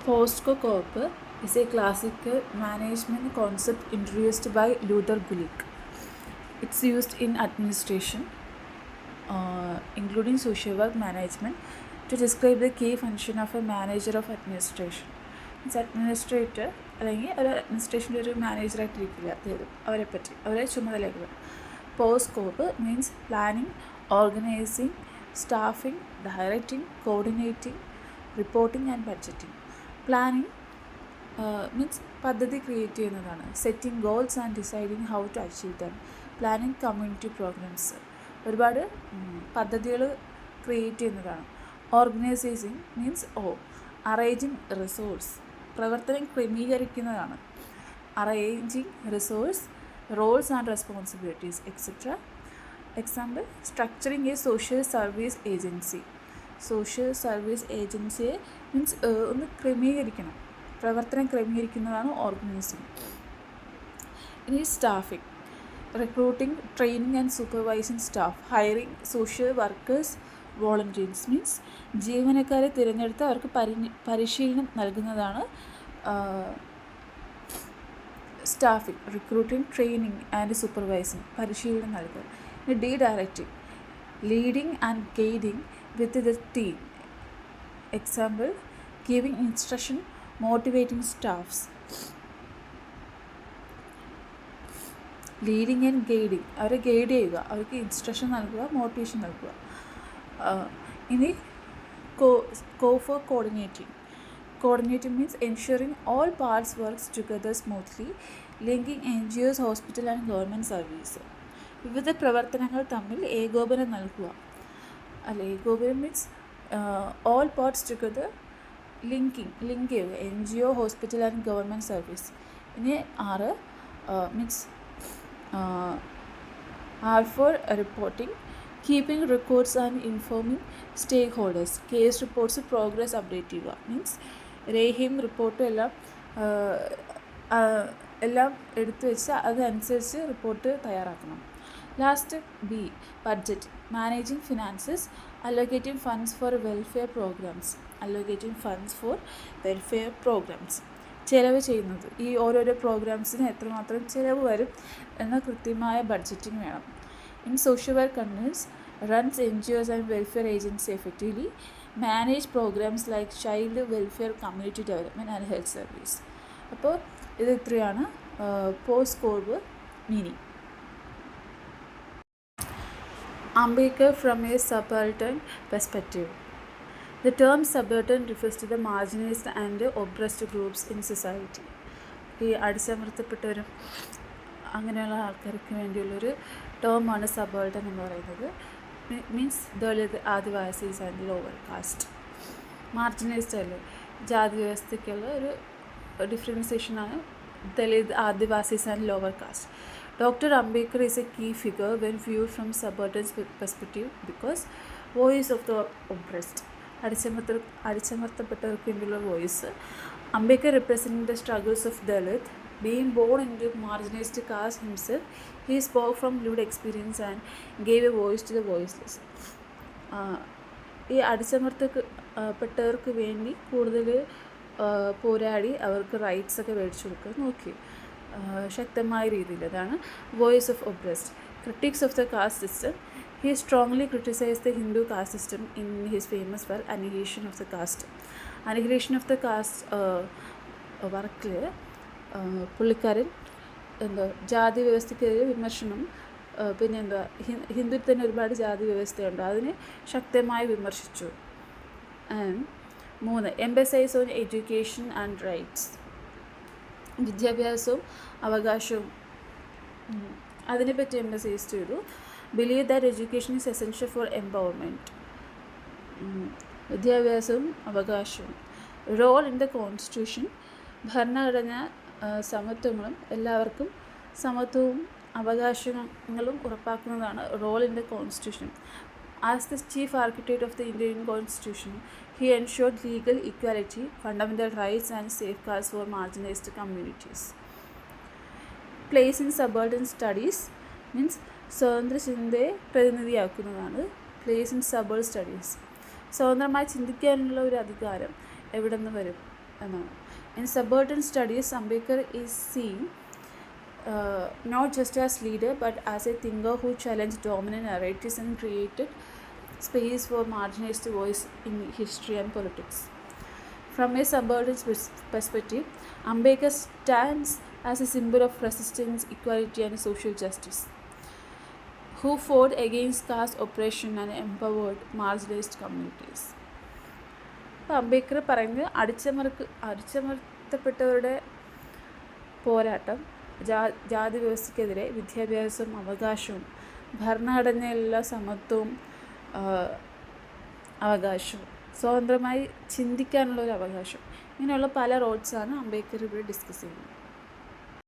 Postcoop is a classical management concept introduced by Luther Gulick. It's used in administration, including social work management, to describe the key function of a manager of administration. It's administrator അല്ലെങ്കിൽ ഒരു അഡ്മിനിസ്ട്രേഷൻ്റെ ഒരു മാനേജറായിട്ടിരിക്കില്ല അവരെ ചുമതലയാക്കുക. POSDCORB means planning, organising, staffing, directing, coordinating, reporting and budgeting. Planning means പദ്ധതി create ചെയ്യുന്നതാണ്. Setting goals and deciding how to achieve them. Planning community programmes, ഒരുപാട് പദ്ധതികൾ ക്രിയേറ്റ് ചെയ്യുന്നതാണ്. ഓർഗനൈസിങ് മീൻസ് അറേഞ്ചിങ് റിസോഴ്സ്, പ്രവർത്തനം ക്രമീകരിക്കുന്നതാണ്. Arranging resource, roles and responsibilities etcetera. Example, structuring a social service agency. Social service ഏജൻസിയെ means ഒന്ന് ക്രമീകരിക്കണം, പ്രവർത്തനം ക്രമീകരിക്കുന്നതാണ് ഓർഗനൈസിങ്. ഇനി staffing, recruiting, training and supervising staff, hiring social workers, volunteers means ജീവനക്കാരെ തിരഞ്ഞെടുത്ത് അവർക്ക് പരിശീലനം നൽകുന്നതാണ് staffing. Recruiting, training and supervising, പരിശീലനം നൽകുക. ഇനി directing, leading and guiding with the team. Example, giving instruction, motivating staffs. Leading and guiding, അവരെ guide ചെയ്യുക, അവർക്ക് ഇൻസ്ട്രക്ഷൻ നൽകുക, മോട്ടിവേഷൻ നൽകുക. ഇനി for coordinating. Coordinating means ensuring all parts works together smoothly, linking NGOs, hospital and government service. വിവിധ പ്രവർത്തനങ്ങൾ തമ്മിൽ ഏകോപനം നൽകുക. ഏകോപനം means all parts together, link ചെയ്യുക, NGO, hospital and government service. ഇനി 6 means for reporting, keeping records and informing stakeholders. Case reports progress update ചെയ്യുക means രേഖയും റിപ്പോർട്ടും എല്ലാം എടുത്തു വെച്ച് അതനുസരിച്ച് റിപ്പോർട്ട് തയ്യാറാക്കണം. Last B, budget, managing finances, allocating funds for welfare programmes. ചിലവ് ചെയ്യുന്നത്, ഈ ഓരോരോ പ്രോഗ്രാംസിന് എത്രമാത്രം ചിലവ് വരും എന്ന കൃത്യമായ ബഡ്ജറ്റിംഗ് വേണം. In social work concerns, runs NGOs and welfare agencies effectively, manage programs like child welfare, community development and health service. അപ്പോൾ ഇത് ഇത്രയാണ് പോസ്കോപ്പ് meaning. Ambedkar from a subaltern perspective. The term subaltern refers to the marginalized and oppressed groups in society. ഈ അടിച്ചമർത്തപ്പെട്ടവരും അങ്ങനെയുള്ള ആൾക്കാർക്ക് വേണ്ടിയുള്ളൊരു ടേമാണ് subaltern എന്ന് പറയുന്നത്. Means Dalit, Adivasis and lower caste. Marginalised അല്ലേ, ജാതി വ്യവസ്ഥയ്ക്കുള്ള ഒരു ഡിഫറൻസിയേഷനാണ് Dalit, Adivasis and lower caste. Dr. Ambedkar is a key figure when viewed from subaltern's perspective because voice of the oppressed, അടിച്ചമർത്തപ്പെട്ടവർക്ക് വേണ്ടിയുള്ള voice. Ambedkar representing the struggles of Dalit. Being born into marginalized caste himself, he spoke from lived experience and gave a voice to the voiceless. ഈ അടിച്ചമർത്തപ്പെട്ടവർക്ക് വേണ്ടി കൂടുതൽ പോരാടി അവർക്ക് rights ഒക്കെ മേടിച്ചു കൊടുക്കാൻ നോക്കി ശക്തമായ രീതിയിൽ. അതാണ് voice of oppressed. Critics of the caste system. He strongly criticise the Hindu caste system in his famous work annihilation of the caste. Annihilation of the caste വർക്കിൽ പുള്ളിക്കാരൻ ജാതി വ്യവസ്ഥയ്ക്കെതിരെ വിമർശനം, പിന്നെ ഹിന്ദുവിൽ തന്നെ ഒരുപാട് ജാതി വ്യവസ്ഥയുണ്ട്, അതിനെ ശക്തമായി വിമർശിച്ചു. 3 emphasise on education and rights. വിദ്യാഭ്യാസവും അവകാശവും അതിനെപ്പറ്റി എംബസൈസ് ചെയ്തു. Believe that education is essential for empowerment. വിദ്യാഭ്യാസവും അവകാശവും. Role in the constitution. ഭരണഘടന സമത്വങ്ങളും എല്ലാവർക്കും സമത്വവും അവകാശങ്ങളും ഉറപ്പാക്കുന്നതാണ് role in the constitution. As the chief architect of the Indian constitution, he ensured legal equality, fundamental rights and safeguards for marginalized communities. Place in subaltern studies means സ്വതന്ത്ര ചിന്തയെ പ്രതിനിധിയാക്കുന്നതാണ് place in subaltern studies. സ്വതന്ത്രമായി ചിന്തിക്കാനുള്ള ഒരു അധികാരം എവിടെ നിന്ന് വരും? എന്നാണ്. In subaltern studies Ambedkar is seen not just as leader but as a thinker who challenged dominant narratives and created space for marginalized voice in history and politics. From a subaltern perspective, Ambedkar stands as a symbol of resistance, equality and social justice, who fought against caste oppression and empowered marginalized communities. അപ്പോൾ അംബേദ്കർ പറയുന്നത് അടിച്ചമർത്തപ്പെട്ടവരുടെ പോരാട്ടം, ജാതി വ്യവസ്ഥയ്ക്കെതിരെ വിദ്യാഭ്യാസവും അവകാശവും, ഭരണഘടനയിലുള്ള സമത്വവും അവകാശവും, സ്വതന്ത്രമായി ചിന്തിക്കാനുള്ളൊരു അവകാശം, ഇങ്ങനെയുള്ള പല റോൾസാണ് അംബേദ്കർ ഇവിടെ ഡിസ്കസ് ചെയ്യുന്നത്.